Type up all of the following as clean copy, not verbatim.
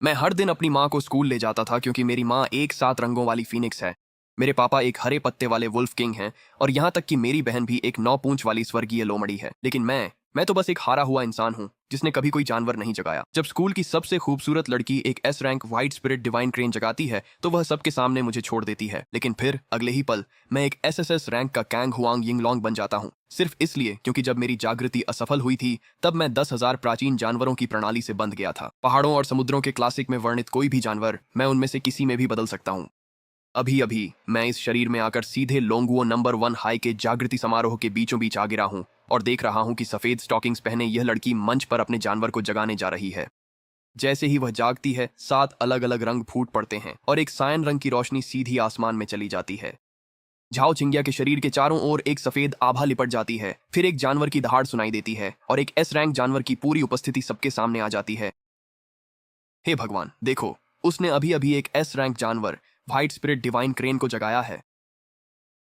मैं हर दिन अपनी माँ को स्कूल ले जाता था क्योंकि मेरी माँ एक सात रंगों वाली फीनिक्स है। मेरे पापा एक हरे पत्ते वाले वुल्फ किंग हैं और यहाँ तक कि मेरी बहन भी एक 9 पूंछ वाली स्वर्गीय लोमड़ी है। लेकिन मैं तो बस एक हारा हुआ इंसान हूँ जिसने कभी कोई जानवर नहीं जगाया। जब स्कूल की सबसे खूबसूरत लड़की एक S rank white spirit divine crane जगाती है तो वह सबके सामने मुझे छोड़ देती है, लेकिन फिर अगले ही पल मैं एक एसएसएस रैंक का कैंग हुआंग यिंगलोंग बन जाता हूँ, सिर्फ इसलिए क्योंकि जब मेरी जागृति असफल हुई थी तब मैं 10,000 प्राचीन जानवरों की प्रणाली से बंध गया था। पहाड़ों और समुद्रों के क्लासिक में वर्णित कोई भी जानवर मैं उनमें से किसी में भी बदल सकता हूँ। अभी अभी मैं इस शरीर में आकर सीधे लोंगुओ नंबर 1 हाई के जागृति समारोह के बीचों बीच आ गिरा हूँ और देख रहा हूँ कि सफेद स्टॉकिंग्स पहने यह लड़की मंच पर अपने जानवर को जगाने जा रही है। जैसे ही वह जागती है 7 अलग अलग रंग फूट पड़ते हैं और एक सायन रंग की रोशनी सीधी आसमान में चली जाती है। झाओ चिंगिया के शरीर के चारों ओर एक सफेद आभा लिपट जाती है, फिर एक जानवर की दहाड़ सुनाई देती है और एक एस रैंक जानवर की पूरी उपस्थिति सबके सामने आ जाती है। हे भगवान, देखो, उसने अभी अभी एक एस रैंक जानवर व्हाइट स्पिरिट डिवाइन क्रेन को जगाया है।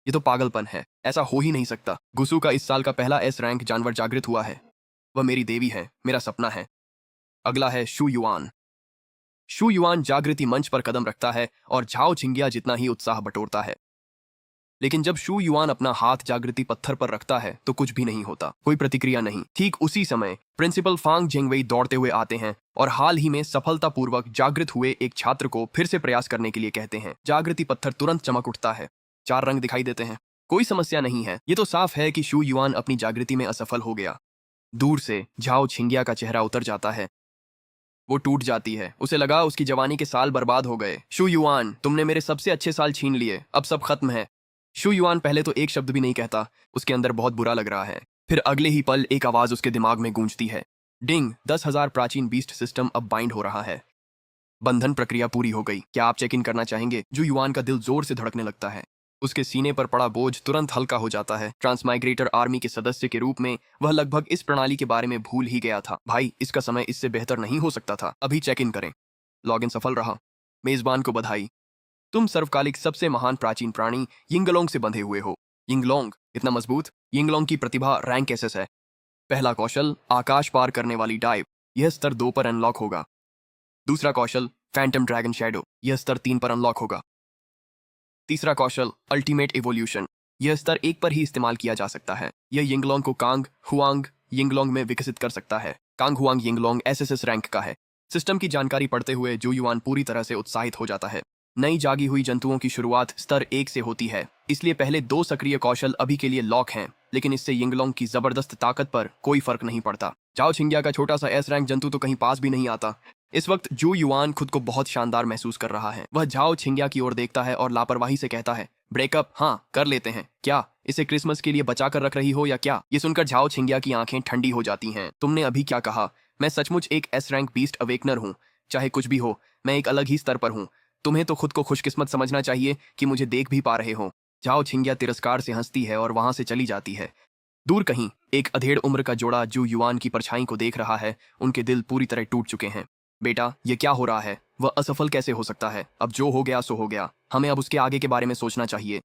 ये तो पागलपन है, ऐसा हो ही नहीं सकता। गुसु का इस साल का पहला एस रैंक जानवर जागृत हुआ है। वह मेरी देवी है, मेरा सपना है। अगला है शू युआन। शू युआन जागृति मंच पर कदम रखता है और झाओ छिंगिया जितना ही उत्साह बटोरता है। लेकिन जब शू युआन अपना हाथ जागृति पत्थर पर रखता है तो कुछ भी नहीं होता, कोई प्रतिक्रिया नहीं। ठीक उसी समय प्रिंसिपल फांग जेंगवेई दौड़ते हुए आते हैं और हाल ही में सफलतापूर्वक जागृत हुए एक छात्र को फिर से प्रयास करने के लिए कहते हैं। जागृति पत्थर तुरंत चमक उठता है, 4 रंग दिखाई देते हैं। कोई समस्या नहीं है, ये तो साफ है कि शू युआन अपनी जागृति में असफल हो गया। दूर से झाओ छिंगिया का चेहरा उतर जाता है, वो टूट जाती है। उसे लगा उसकी जवानी के साल बर्बाद हो गए। शू युआन, तुमने मेरे सबसे अच्छे साल छीन लिए, अब सब खत्म है। शू युआन पहले तो एक शब्द भी नहीं कहता, उसके अंदर बहुत बुरा लग रहा है। फिर अगले ही पल एक आवाज उसके दिमाग में गूंजती है, डिंग, 10,000 प्राचीन बीस्ट सिस्टम अब बाइंड हो रहा है। बंधन प्रक्रिया पूरी हो गई। क्या आप चेक इन करना चाहेंगे? जू युआन का दिल जोर से धड़कने लगता है। उसके सीने पर पड़ा बोझ तुरंत हल्का हो जाता है। ट्रांसमाइग्रेटर आर्मी के सदस्य के रूप में वह लगभग इस प्रणाली के बारे में भूल ही गया था। भाई, इसका समय इससे बेहतर नहीं हो सकता था। अभी चेक इन करें। लॉगिन सफल रहा। मेजबान को बधाई, तुम सर्वकालिक सबसे महान प्राचीन प्राणी यिंगलोंग से बंधे हुए हो। यिंगलोंग इतना मजबूत? यिंगलोंग की प्रतिभा रैंक एसएस है। पहला कौशल आकाश पार करने वाली डाइव, यह स्तर 2 पर अनलॉक होगा। दूसरा कौशल फैंटम ड्रैगन शैडो, यह स्तर 3 पर अनलॉक होगा। तीसरा कौशल अल्टीमेट इवोल्यूशन, यह स्तर 1 पर ही इस्तेमाल किया जा सकता है। यह यिंगलोंग को कांग हुआंग यिंगलोंग में विकसित कर सकता है। कांग हुआंग यिंगलोंग एसएसएस रैंक का है। सिस्टम की जानकारी पढ़ते हुए जू युआन पूरी तरह से उत्साहित हो जाता है। नई जागी हुई जंतुओं की शुरुआत स्तर 1 से होती है, इसलिए पहले 2 सक्रिय कौशल अभी के लिए लॉक हैं, लेकिन इससे यिंगलोंग की जबरदस्त ताकत पर कोई फर्क नहीं पड़ता। जाओ छिंगिया का छोटा सा एस रैंक जंतु तो कहीं पास भी नहीं आता। इस वक्त जू युआन खुद को बहुत शानदार महसूस कर रहा है। वह झाओ छिंगिया की ओर देखता है और लापरवाही से कहता है, ब्रेकअप हाँ कर लेते हैं। क्या इसे क्रिसमस के लिए बचा कर रख रही हो या क्या? ये सुनकर झाओ छिंगिया की आंखें ठंडी हो जाती हैं। तुमने अभी क्या कहा? मैं सचमुच एक एस रैंक बीस्ट अवेकनर हूँ। चाहे कुछ भी हो, मैं एक अलग ही स्तर पर हूँ। तुम्हें तो खुद को खुशकिस्मत समझना चाहिए कि मुझे देख भी पा रहे हो। झाओ छिंगिया तिरस्कार से हंसती है और वहां से चली जाती है। दूर कहीं एक अधेड़ उम्र का जोड़ा जू युआन की परछाई को देख रहा है। उनके दिल पूरी तरह टूट चुके हैं। बेटा, ये क्या हो रहा है? वह असफल कैसे हो सकता है? अब जो हो गया सो हो गया, हमें अब उसके आगे के बारे में सोचना चाहिए।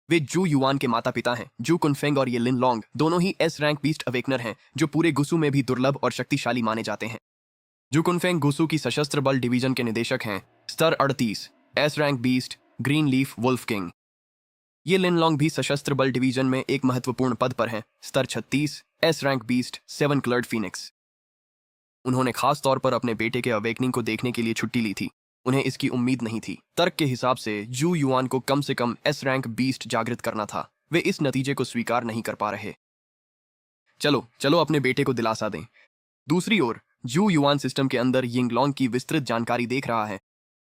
वे जू युआन के माता पिता हैं। जू कुनफेंग और ये लिन लॉन्ग दोनों ही एस रैंक बीस्ट अवेकनर हैं, जो पूरे गुसु में भी दुर्लभ और शक्तिशाली माने जाते हैं। जू कुनफेंग गुसु की सशस्त्र बल डिवीजन के निदेशक हैं। स्तर 38 S rank beast green leaf wolf king. ये लिन लॉन्ग भी सशस्त्र बल डिवीजन में एक महत्वपूर्ण पद पर हैं। स्तर 36 S rank beast 7 coloured Phoenix. उन्होंने खास तौर पर अपने बेटे के अवेकनिंग को देखने के लिए छुट्टी ली थी। उन्हें इसकी उम्मीद नहीं थी। तर्क के हिसाब से जू युआन को कम से कम एस रैंक बीस्ट जागृत करना था। वे इस नतीजे को स्वीकार नहीं कर पा रहे। चलो चलो अपने बेटे को दिलासा दें। दूसरी ओर जू युआन सिस्टम के अंदर यिंगलोंग की विस्तृत जानकारी देख रहा है।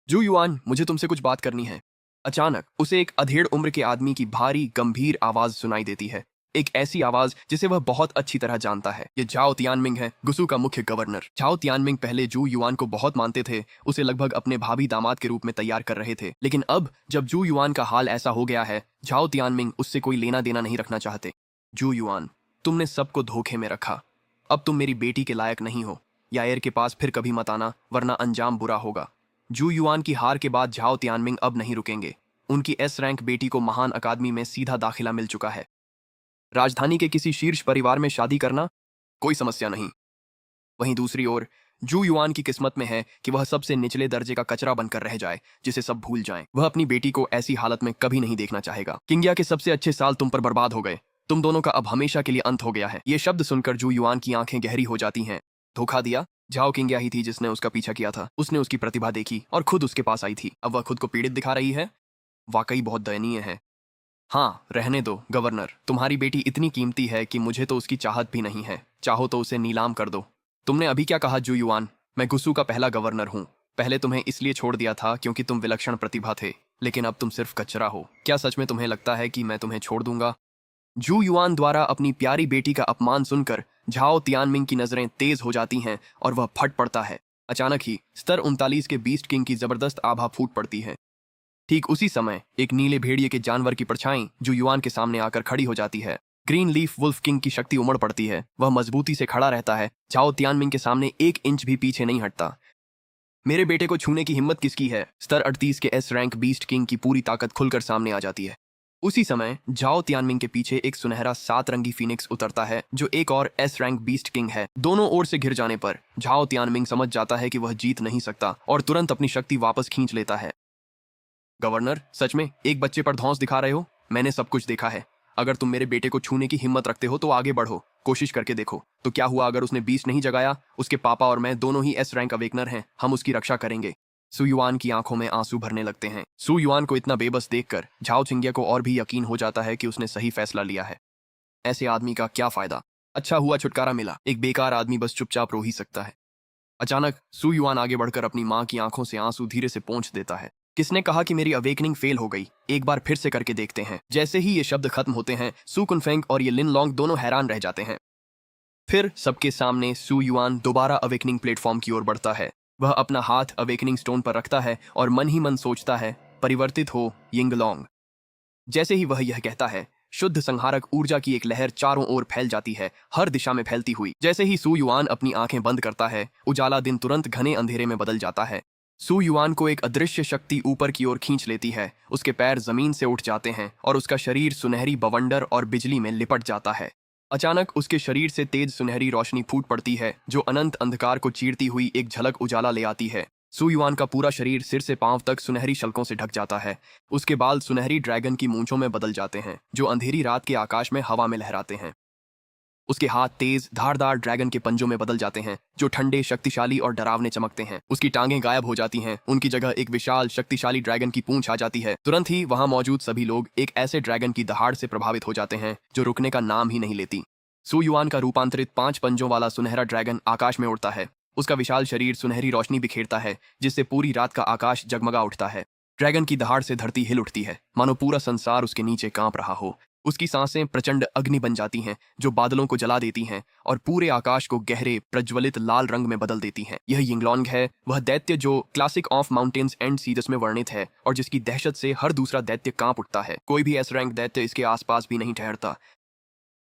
जू युआन, मुझे तुमसे कुछ बात करनी है। अचानक उसे एक अधेड़ उम्र के आदमी की भारी गंभीर आवाज सुनाई देती है। एक ऐसी आवाज जिसे वह बहुत अच्छी तरह जानता है। ये झाओ तियानमिंग है, गुसु का मुख्य गवर्नर। झाओ तियानमिंग पहले जू युआन को बहुत मानते थे, उसे लगभग अपने भाभी दामाद के रूप में तैयार कर रहे थे। लेकिन अब जब जू युआन का हाल ऐसा हो गया है, झाओ तियानमिंग उससे कोई लेना देना नहीं रखना चाहते। जू युआन, तुमने सबको धोखे में रखा। अब तुम मेरी बेटी के लायक नहीं हो। यायर के पास फिर कभी मत आना, वरना अंजाम बुरा होगा। जू युआन की हार के बाद झाओ तियानमिंग अब नहीं रुकेंगे। उनकी एस रैंक बेटी को महान अकादमी में सीधा दाखिला मिल चुका है। राजधानी के किसी शीर्ष परिवार में शादी करना कोई समस्या नहीं। वहीं दूसरी ओर जू युआन की किस्मत में है कि वह सबसे निचले दर्जे का कचरा बनकर रह जाए, जिसे सब भूल जाएं। वह अपनी बेटी को ऐसी हालत में कभी नहीं देखना चाहेगा। किंगिया के सबसे अच्छे साल तुम पर बर्बाद हो गए। तुम दोनों का अब हमेशा के लिए अंत हो गया है। ये शब्द सुनकर जू युआन की आंखें गहरी हो जाती हैं। धोखा दिया? झाओ किंगिया ही थी जिसने उसका पीछा किया था। उसने उसकी प्रतिभा देखी और खुद उसके पास आई थी। अब वह खुद को पीड़ित दिखा रही है। वाकई बहुत दयनीय है। हाँ, रहने दो गवर्नर। तुम्हारी बेटी इतनी कीमती है कि मुझे तो उसकी चाहत भी नहीं है। चाहो तो उसे नीलाम कर दो। तुमने अभी क्या कहा जू युआन? मैं गुस्सू का पहला गवर्नर हूँ। पहले तुम्हें इसलिए छोड़ दिया था क्योंकि तुम विलक्षण प्रतिभा थे, लेकिन अब तुम सिर्फ कचरा हो। क्या सच में तुम्हें लगता है कि मैं तुम्हें छोड़ दूंगा? जू युआन द्वारा अपनी प्यारी बेटी का अपमान सुनकर झाओ तियानमिंग की नजरें तेज हो जाती हैं और वह फट पड़ता है। अचानक ही स्तर 39 के बीस्ट किंग की जबरदस्त आभा फूट पड़ती है। ठीक उसी समय एक नीले भेड़िए के जानवर की परछाई जू युआन के सामने आकर खड़ी हो जाती है। ग्रीन लीफ वुल्फ किंग की शक्ति उमड़ पड़ती है। वह मजबूती से खड़ा रहता है। झाओ तियानमिंग के सामने 1 इंच भी पीछे नहीं हटता। मेरे बेटे को छूने की हिम्मत किसकी है? स्तर 38 के एस रैंक बीस्ट किंग की पूरी ताकत खुलकर सामने आ जाती है। उसी समय झाओ तियानमिंग के पीछे एक सुनहरा 7 रंगी फीनिक्स उतरता है, जो एक और एस रैंक बीस्ट किंग है। दोनों ओर से घिर जाने पर झाओ तियानमिंग समझ जाता है कि वह जीत नहीं सकता और तुरंत अपनी शक्ति वापस खींच लेता है। गवर्नर, सच में एक बच्चे पर धौंस दिखा रहे हो? मैंने सब कुछ देखा है। अगर तुम मेरे बेटे को छूने की हिम्मत रखते हो तो आगे बढ़ो, कोशिश करके देखो। तो क्या हुआ अगर उसने बीस्ट नहीं जगाया? उसके पापा और मैं दोनों ही एस रैंक अवेकनर हैं। हम उसकी रक्षा करेंगे। सू युआन की आंखों में आंसू भरने लगते हैं। सू युआन को इतना बेबस देखकर झाओ चिंगिया को और भी यकीन हो जाता है कि उसने सही फैसला लिया है। ऐसे आदमी का क्या फायदा? अच्छा हुआ छुटकारा मिला। एक बेकार आदमी बस चुपचाप रो ही सकता है। अचानक सू युआन आगे बढ़कर अपनी मां की आंखों से आंसू धीरे से पोंछ देता है। किसने कहा कि मेरी अवेकनिंग फेल हो गई? एक बार फिर से करके देखते हैं। जैसे ही ये शब्द खत्म होते हैं, सू कुनफेंग और ये लिन लॉन्ग दोनों हैरान रह जाते हैं। फिर सबके सामने सू युआन दोबारा अवेकनिंग प्लेटफॉर्म की ओर बढ़ता है। वह अपना हाथ अवेकनिंग स्टोन पर रखता है और मन ही मन सोचता है, परिवर्तित हो यिंगलोंग। जैसे ही वह यह कहता है, शुद्ध संहारक ऊर्जा की एक लहर चारों ओर फैल जाती है, हर दिशा में फैलती हुई। जैसे ही सू युआन अपनी आंखें बंद करता है, उजाला दिन तुरंत घने अंधेरे में बदल जाता है। सू युआन को एक अदृश्य शक्ति ऊपर की ओर खींच लेती है। उसके पैर जमीन से उठ जाते हैं और उसका शरीर सुनहरी बवंडर और बिजली में लिपट जाता है। अचानक उसके शरीर से तेज सुनहरी रोशनी फूट पड़ती है, जो अनंत अंधकार को चीरती हुई एक झलक उजाला ले आती है। सू युआन का पूरा शरीर सिर से पांव तक सुनहरी शल्कों से ढक जाता है। उसके बाल सुनहरी ड्रैगन की मूंछों में बदल जाते हैं, जो अंधेरी रात के आकाश में हवा में लहराते हैं। उसके हाथ तेज धारदार ड्रैगन के पंजों में बदल जाते हैं, जो ठंडे, शक्तिशाली और डरावने चमकते हैं। उसकी टांगें गायब हो जाती हैं। उनकी जगह एक विशाल शक्तिशाली ड्रैगन की पूंछ आ जाती है। तुरंत ही वहां मौजूद सभी लोग एक ऐसे ड्रैगन की दहाड़ से प्रभावित हो जाते हैं जो रुकने का नाम ही नहीं लेती। सू युआन का रूपांतरित 5 पंजों वाला सुनहरा ड्रैगन आकाश में उड़ता है। उसका विशाल शरीर सुनहरी रोशनी बिखेरता है, जिससे पूरी रात का आकाश जगमगा उठता है। ड्रैगन की दहाड़ से धरती हिल उठती है, मानो पूरा संसार उसके नीचे कांप रहा हो। उसकी सांसें प्रचंड अग्नि बन जाती हैं, जो बादलों को जला देती हैं और पूरे आकाश को गहरे प्रज्वलित लाल रंग में बदल देती हैं। यह यिंगलोंग है, वह दैत्य जो क्लासिक ऑफ माउंटेन्स एंड सीजस में वर्णित है और जिसकी दहशत से हर दूसरा दैत्य कांप उठता है। कोई भी एस रैंक दैत्य इसके आसपास भी नहीं ठहरता।